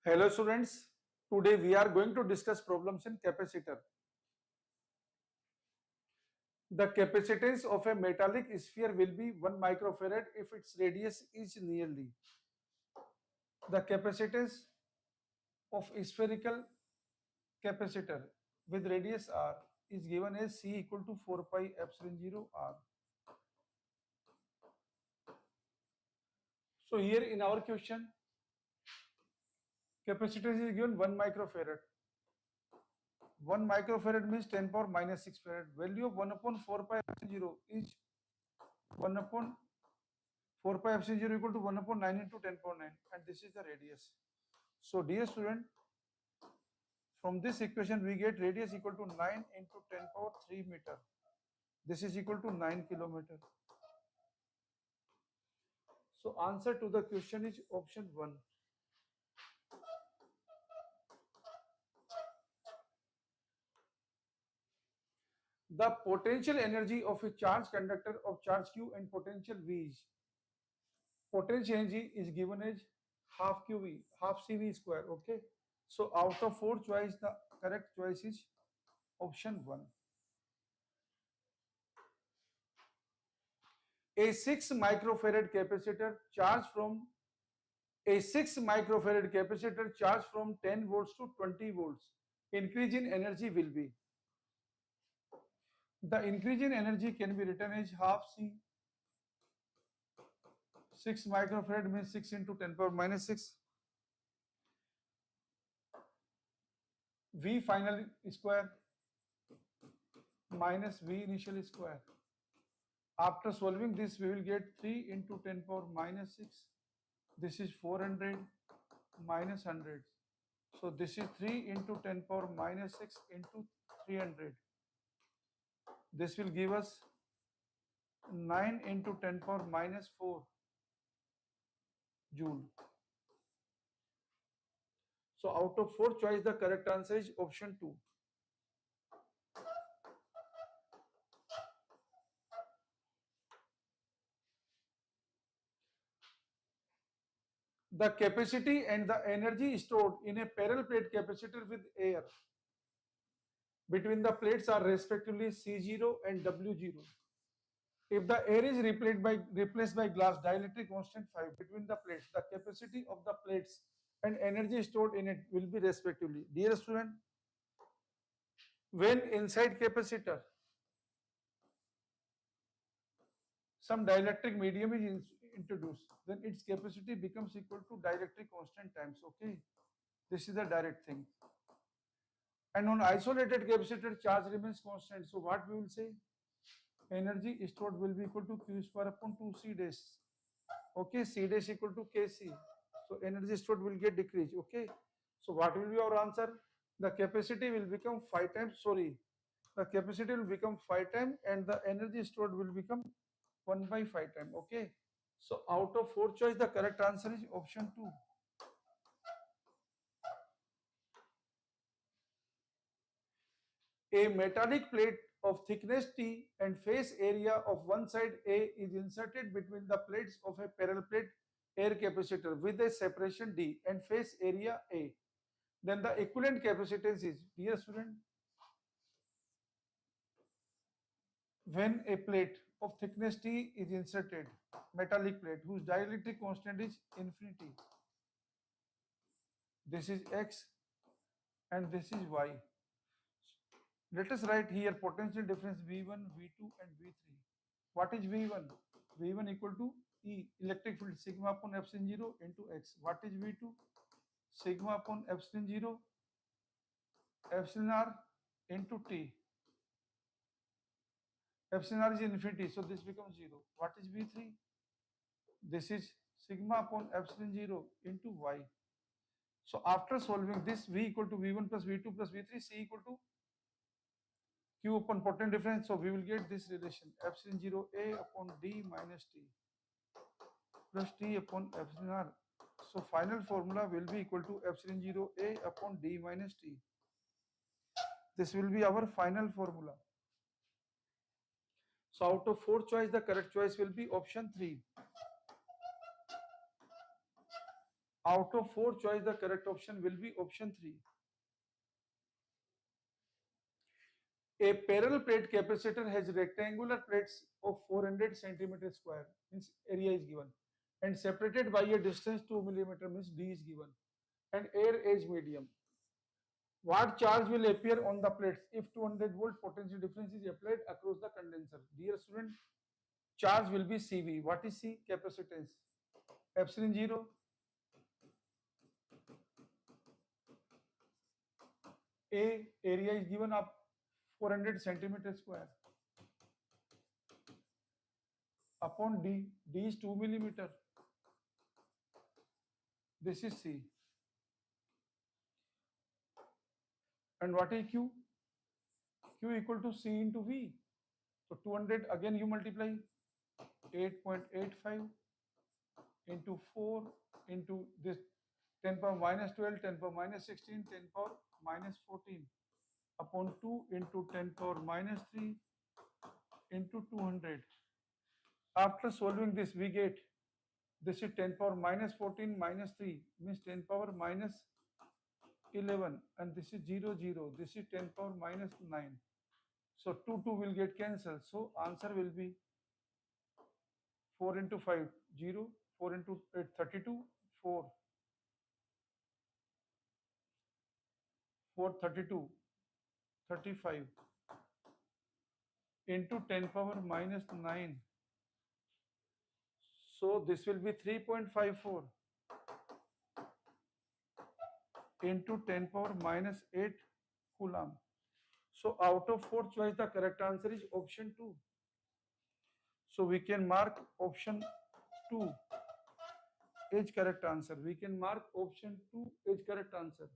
Hello students, today we are going to discuss problems in capacitor. The capacitance of a metallic sphere will be 1 microfarad if its radius is nearly. The capacitance of a spherical capacitor with radius r is given as C equal to 4 pi epsilon 0 r. So here in our question, capacitance is given 1 microfarad. 1 microfarad means 10 power minus 6 farad. Value of 1 upon 4 pi epsilon 0 is 1 upon 4 pi epsilon 0 equal to 1 upon 9 into 10 power 9, and this is the radius. So dear student, from this equation we get radius equal to 9 into 10 power 3 meter. This is equal to 9 kilometer. So answer to the question is option 1. The potential energy of a charged conductor of charge Q and potential V is, potential energy is given as half QV, half CV square. Okay. So out of 4 choice, the correct choice is option 1. A 6 microfarad capacitor charged from 10 volts to 20 volts. Increase in energy will be. The increase in energy can be written as half C. 6 microfarad means 6 into 10 power minus 6. V final square minus V initial square. After solving this, we will get 3 into 10 power minus 6. This is 400 minus 100. So this is 3 into 10 power minus 6 into 300. This will give us 9 into 10 power minus 4 joule. So out of 4 choice, the correct answer is option 2. The capacity and the energy stored in a parallel plate capacitor with air between the plates are respectively C0 and W0. If the air is replaced by glass dielectric constant 5 between the plates, the capacity of the plates and energy stored in it will be respectively. Dear student, when inside capacitor some dielectric medium is introduced, then its capacity becomes equal to dielectric constant times. Okay, this is the direct thing. And on isolated capacitor, charge remains constant. So what we will say? Energy stored will be equal to Q square upon 2 C dash. Okay, C dash equal to Kc. So energy stored will get decreased. Okay, so what will be our answer? The capacity will become 5 times. Sorry, the capacity will become 5 times, and the energy stored will become 1 by 5 times. Okay, so out of 4 choice, the correct answer is option 2. A metallic plate of thickness T and face area of one side A is inserted between the plates of a parallel plate air capacitor with a separation D and face area A. Then the equivalent capacitance is, dear student, when a plate of thickness T is inserted, metallic plate whose dielectric constant is infinity, this is X and this is Y. Let us write here potential difference V1, V2 and V3. What is V1? V1 equal to E, electric field sigma upon epsilon 0 into X. What is V2? Sigma upon epsilon 0 epsilon R into T. Epsilon R is infinity, so this becomes 0. What is V3? This is sigma upon epsilon 0 into Y. So after solving this, V equal to V1 plus V2 plus V3, C equal to Q upon potential difference. So we will get this relation, epsilon 0 A upon D minus T plus T upon epsilon R. So final formula will be equal to epsilon 0 A upon D minus T. This will be our final formula. So out of 4 choice, the correct choice will be option 3. Out of 4 choice, the correct option will be option 3. A parallel plate capacitor has rectangular plates of 400 centimeter square, means area is given, and separated by a distance 2 millimeter, means D is given, and air is medium. What charge will appear on the plates if 200 volt potential difference is applied across the condenser? Dear student, charge will be CV. What is C? Capacitance. Epsilon 0. A, area is given up 400 centimeter square, upon D. D is 2 millimeter. This is C. And what is Q? Q equal to C into V. So 200, again you multiply 8.85 into 4 into this 10 power minus 12, 10 power minus 16, 10 power minus 14 upon 2 into 10 power minus 3 into 200. After solving this, we get this is 10 power minus 14 minus 3, means 10 power minus 11, and this is 0, 0. This is 10 power minus 9. So 2 will get cancelled. So answer will be 4 into 5, 0, 4 into 8, 32, 4, 4, 32, 35 into 10 power minus 9. So this will be 3.54 into 10 power minus 8 coulomb. So out of 4 choice, the correct answer is option 2. So we can mark option 2 as correct answer. We can mark option 2 as correct answer.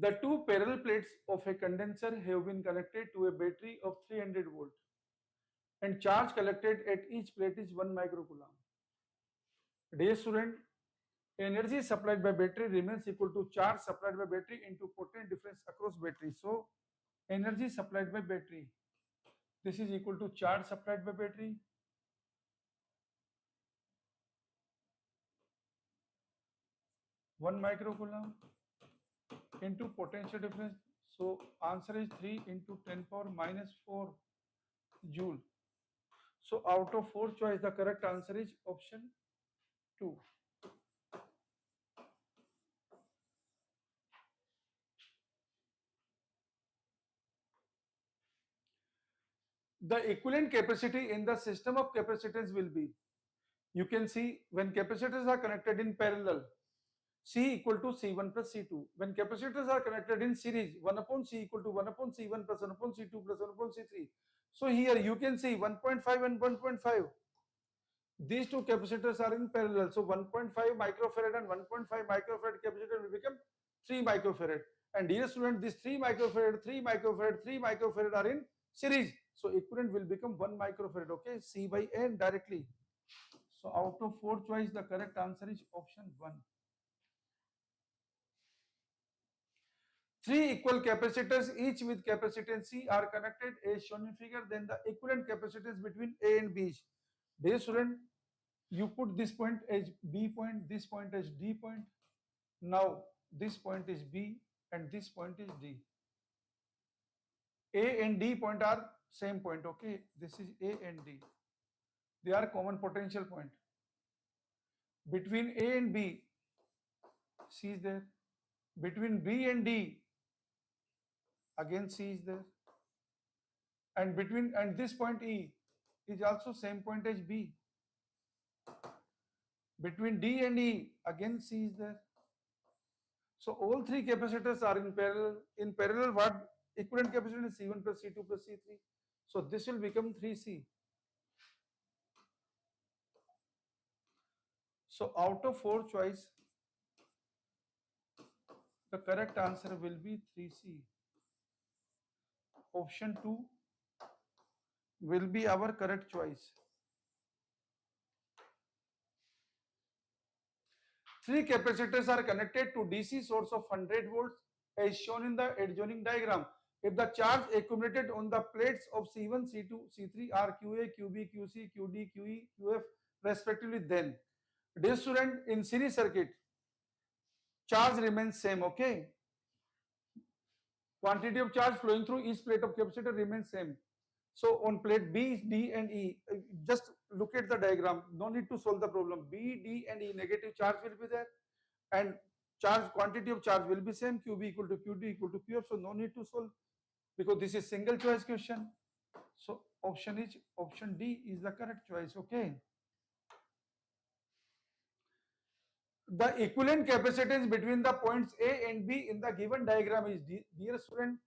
The two parallel plates of a condenser have been connected to a battery of 300 volt, and charge collected at each plate is 1 microcoulomb. Dear student, energy supplied by battery remains equal to charge supplied by battery into potential difference across battery. So energy supplied by battery, this is equal to charge supplied by battery one microcoulomb into potential difference. So answer is 3 into 10 power minus 4 joule. So out of 4 choice, the correct answer is option 2. The equivalent capacity in the system of capacitance will be, you can see when capacitors are connected in parallel, C equal to C1 plus C2. When capacitors are connected in series, 1 upon C equal to 1 upon C1 plus 1 upon C2 plus 1 upon C3. So here you can see 1.5 and 1.5. These two capacitors are in parallel. So 1.5 microfarad and 1.5 microfarad capacitor will become 3 microfarad. And dear student, this 3 microfarad, 3 microfarad, 3 microfarad are in series. So equivalent will become 1 microfarad. Okay, C by N directly. So out of 4 choice, the correct answer is option 1. 3 equal capacitors, each with capacitance C, are connected as shown in figure. Then the equivalent capacitance between A and B is. Dear student, you put this point as B point, this point as D point. Now this point is B and this point is D. A and D point are same point. Okay, this is A and D. They are common potential point. Between A and B, C is there. Between B and D, again C is there. And between and this point E is also same point as B. Between D and E, again C is there. So all three capacitors are in parallel. In parallel, what equivalent capacitance is C1 plus C2 plus C3. So this will become 3C. So out of 4 choice, the correct answer will be 3C. Option 2 will be our correct choice. 3 capacitors are connected to DC source of 100 volts as shown in the adjoining diagram. If the charge accumulated on the plates of C1, C2, C3 are QA, QB, QC, QD, QE, QF respectively. Then, dear student, in series circuit, charge remains same, okay? Quantity of charge flowing through each plate of capacitor remains same. So on plate B, D and E, just look at the diagram. No need to solve the problem. B, D and E, negative charge will be there, and charge, quantity of charge will be same. QB equal to QD equal to QF. So no need to solve because this is single choice question. So option D is the correct choice. Okay. The equivalent capacitance between the points A and B in the given diagram is, dear student,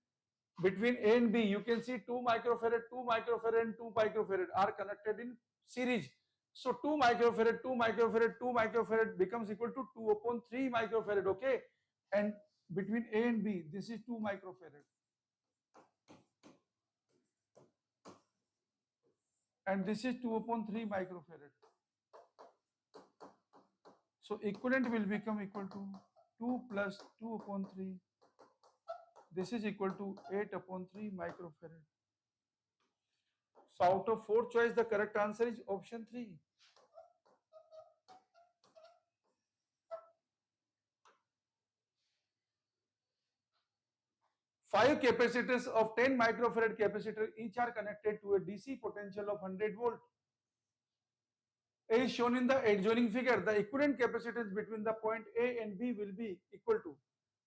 between A and B, you can see 2 microfarad, 2 microfarad and 2 microfarad are connected in series. So 2 microfarad, 2 microfarad, 2 microfarad becomes equal to 2 upon 3 microfarad, okay? And between A and B, this is 2 microfarad. And this is 2 upon 3 microfarad. So equivalent will become equal to 2 plus 2 upon 3. This is equal to 8 upon 3 microfarad. So out of 4 choice, the correct answer is option 3. 5 capacitors of 10 microfarad capacitor each are connected to a DC potential of 100 volt. Is shown in the adjoining figure. The equivalent capacitance between the point A and B will be equal to.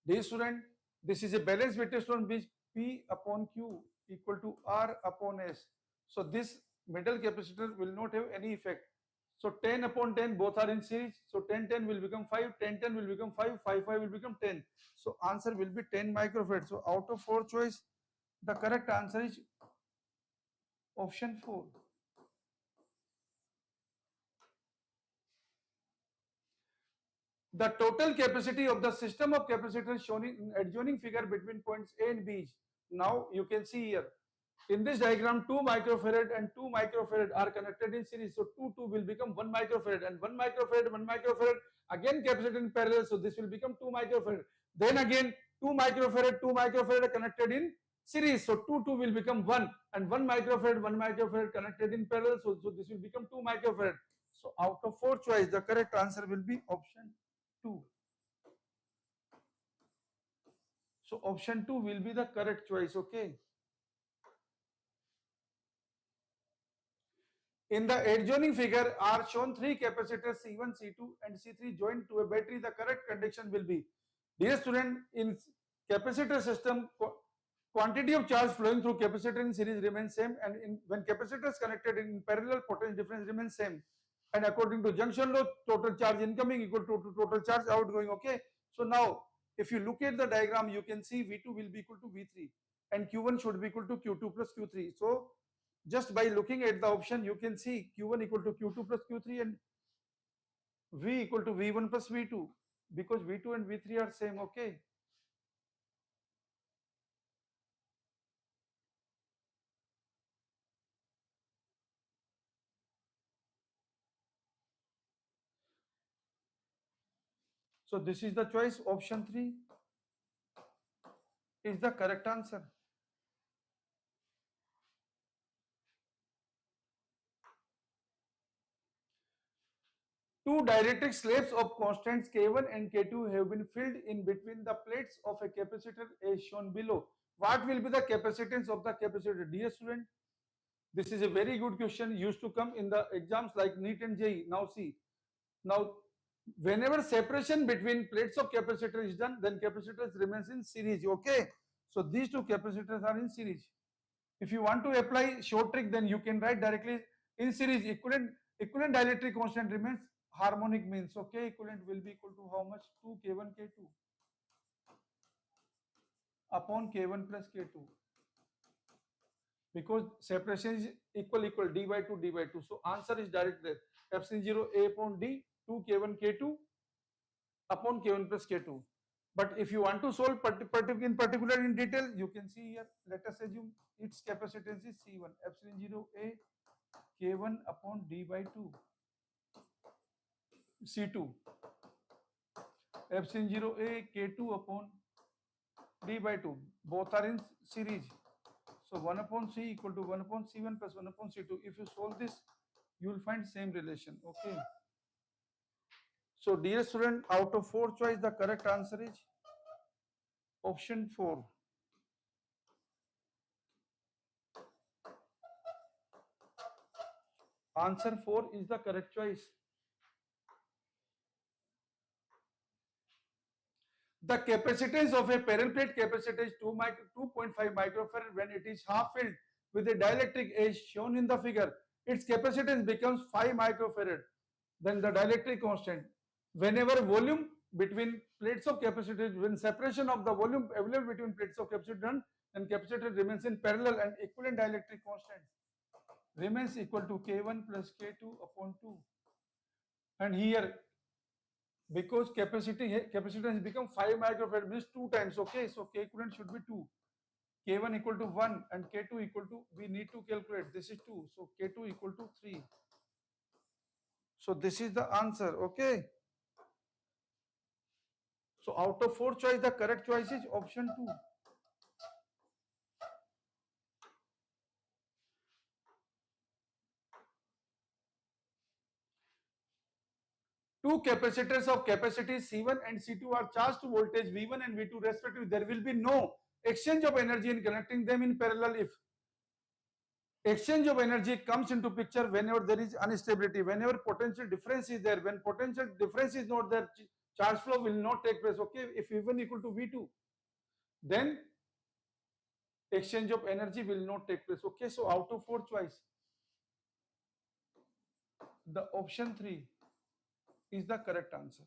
Dear student, this is a balanced weighted on which P upon Q equal to R upon S. So this middle capacitor will not have any effect. So 10 upon 10 both are in series. So 10 will become 5, 10 will become 5, 5 will become 10. So answer will be 10 microfarad. So out of 4 choice, the correct answer is option 4. The total capacity of the system of capacitors shown in adjoining figure between points A and B. Now you can see here. In this diagram, 2 microfarad and 2 microfarad are connected in series. So 2 will become 1 microfarad and 1 microfarad, again capacitor in parallel. So this will become 2 microfarad. Then again 2 microfarad are connected in series. So 2 will become 1 and 1 microfarad connected in parallel. So this will become 2 microfarad. So out of 4 choice, the correct answer will be option 2. So option 2 will be the correct choice, okay? In the adjoining figure are shown 3 capacitors C1, C2 and C3 joined to a battery. The correct condition will be, dear student, in capacitor system, quantity of charge flowing through capacitor in series remains same, and when capacitors connected in parallel, potential difference remains same. And according to junction law, total charge incoming equal to total charge outgoing, okay? So now, if you look at the diagram, you can see V2 will be equal to V3 and Q1 should be equal to Q2 plus Q3. So just by looking at the option, you can see Q1 equal to Q2 plus Q3 and V equal to V1 plus V2 because V2 and V3 are same, okay? So this is the choice, option 3 is the correct answer. Two dielectric slabs of constants K1 and K2 have been filled in between the plates of a capacitor as shown below. What will be the capacitance of the capacitor? Dear student, this is a very good question used to come in the exams like Neet and JEE. Now see, now whenever separation between plates of capacitor is done, then capacitors remains in series, okay? So these two capacitors are in series. If you want to apply short trick, then you can write directly in series equivalent dielectric constant remains harmonic means, okay? Equivalent will be equal to how much? 2 K1 K2 upon K1 plus K2 because separation is equal d by 2. So answer is direct there. Epsilon 0 A upon D 2 K1 K2 upon K1 plus K2. But if you want to solve in particular in detail, you can see here. Let us assume its capacitance is C1 epsilon 0 A K1 upon D by 2 C2 epsilon 0 A K2 upon D by 2. Both are in series. So 1 upon C equal to 1 upon C1 plus 1 upon C2. If you solve this, you will find same relation. Okay. So dear student, out of 4 choice, the correct answer is option 4. Answer 4 is the correct choice. The capacitance of a parallel plate capacitor is 2.5 microfarad when it is half filled with a dielectric as shown in the figure. Its capacitance becomes 5 microfarad. Then the dielectric constant. Whenever volume between plates of capacitor, when separation of the volume available between plates of capacitor done, then capacitor remains in parallel and equivalent dielectric constant remains equal to K1 plus K2 upon 2. And here, because capacitance has become 5 microfarad means 2 times. Okay, so K equivalent should be 2. K1 equal to 1 and K2 equal to, we need to calculate, this is 2. So K2 equal to 3. So this is the answer. Okay. So out of 4 choice, the correct choice is option 2. Two capacitors of capacity C1 and C2 are charged to voltage V1 and V2 respectively. There will be no exchange of energy in connecting them in parallel if exchange of energy comes into picture whenever there is instability, whenever potential difference is there. When potential difference is not there, charge flow will not take place. Okay, if V1 equal to V2, then exchange of energy will not take place. Okay, so out of 4 choice, the option 3 is the correct answer.